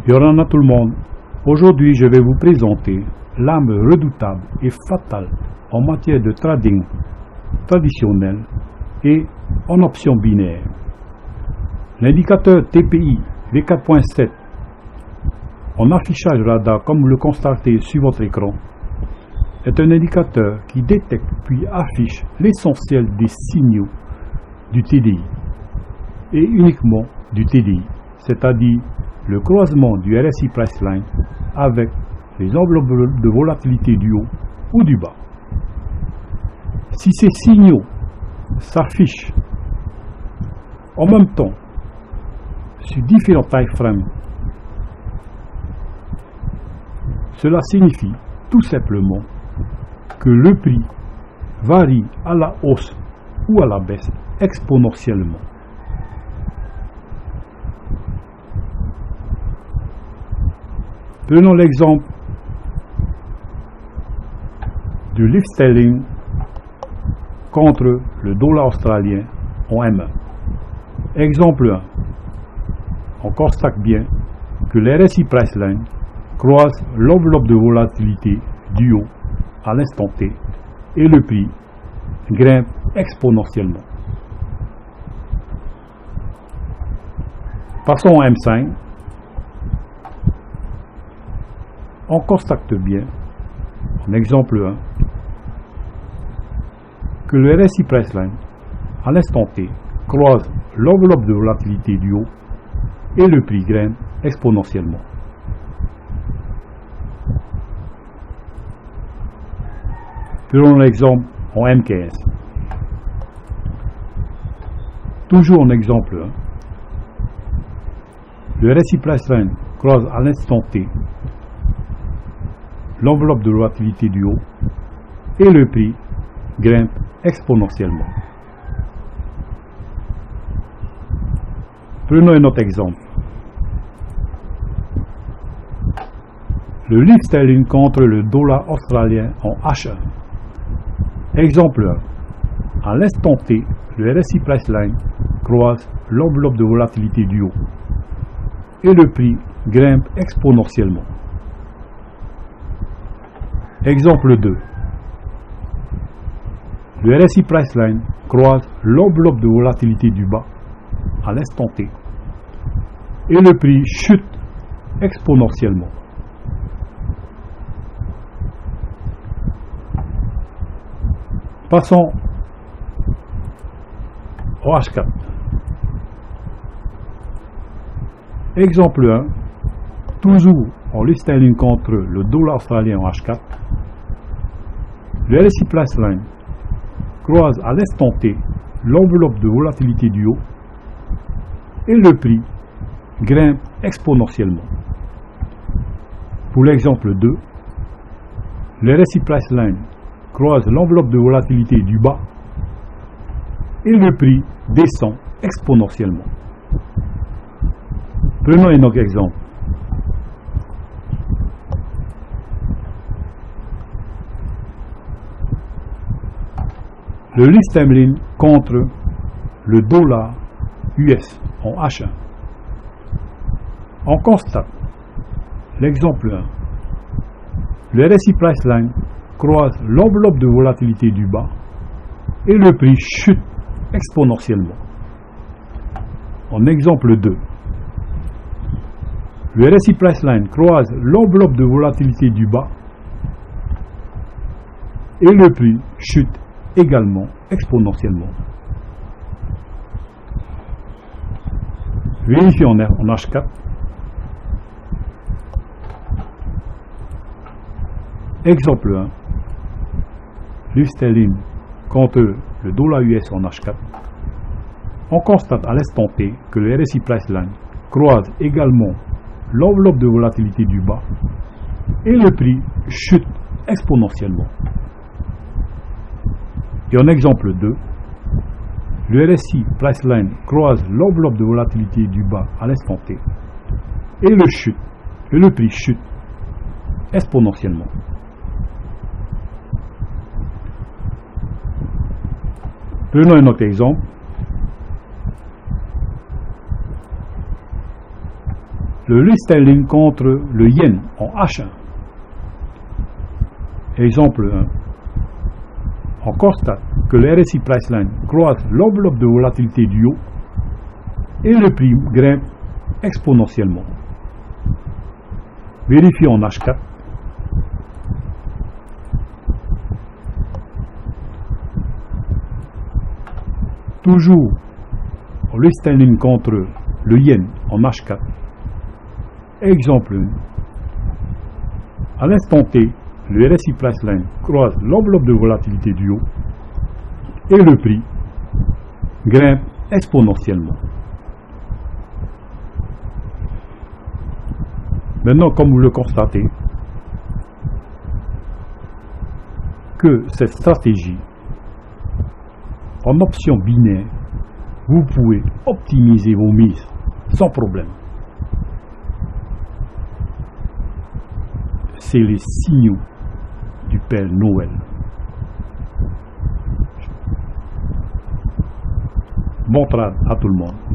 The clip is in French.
Yorana tout le monde, aujourd'hui je vais vous présenter l'arme redoutable et fatale en matière de trading traditionnel et en option binaire. L'indicateur TPI V4.7 en affichage radar, comme vous le constatez sur votre écran, est un indicateur qui détecte puis affiche l'essentiel des signaux du TDI et uniquement du TDI, c'est-à-dire le croisement du RSI Priceline avec les enveloppes de volatilité du haut ou du bas. Si ces signaux s'affichent en même temps sur différents time frames, cela signifie tout simplement que le prix varie à la hausse ou à la baisse exponentiellement. Prenons l'exemple du livre sterling contre le dollar australien en M1. Exemple 1. On constate bien que le RSI Priceline croise l'enveloppe de volatilité du haut à l'instant T et le prix grimpe exponentiellement. Passons en M5. On constate bien, en exemple 1, que le RSI Priceline à l'instant T croise l'enveloppe de volatilité du haut et le prix grimpe exponentiellement. Prenons l'exemple en M15. Toujours en exemple 1, le RSI Priceline croise à l'instant T l'enveloppe de volatilité du haut et le prix grimpe exponentiellement. Prenons un autre exemple. Le livre sterling contre le dollar australien en H1. Exemple 1. À l'instant T, le RSI Priceline croise l'enveloppe de volatilité du haut et le prix grimpe exponentiellement. Exemple 2. Le RSI Priceline croise l'enveloppe de volatilité du bas à l'instant T et le prix chute exponentiellement. Passons au H4. Exemple 1. Toujours en livre sterling contre le dollar australien en H4. Le RSI Priceline croise à l'instant T l'enveloppe de volatilité du haut et le prix grimpe exponentiellement. Pour l'exemple 2, le RSI Priceline croise l'enveloppe de volatilité du bas et le prix descend exponentiellement. Prenons un autre exemple. Le livre sterling contre le dollar US en H1. On constate l'exemple 1. Le RSI Priceline croise l'enveloppe de volatilité du bas et le prix chute exponentiellement. En exemple 2. Le RSI Priceline croise l'enveloppe de volatilité du bas et le prix chute également exponentiellement. Vérifiez en H4. Exemple 1. Livre sterling contre le dollar US en H4. On constate à l'instant T que le RSI Priceline croise également l'enveloppe de volatilité du bas et le prix chute exponentiellement. Et en exemple 2, le RSI Priceline croise l'enveloppe de volatilité du bas à l'instant T et le prix chute exponentiellement. Prenons un autre exemple. le livre sterling contre le yen en H1. Exemple 1. On constate que le RSI Priceline croise l'enveloppe de volatilité du haut et le prix grimpe exponentiellement. Vérifions en H4. Toujours le sterling contre le yen en H4. Exemple 1. À l'instant T, le RSI Priceline croise l'enveloppe de volatilité du haut et le prix grimpe exponentiellement. Maintenant, comme vous le constatez, que cette stratégie en option binaire, vous pouvez optimiser vos mises sans problème. C'est les signaux du Père Noël. Bon trade à tout le monde.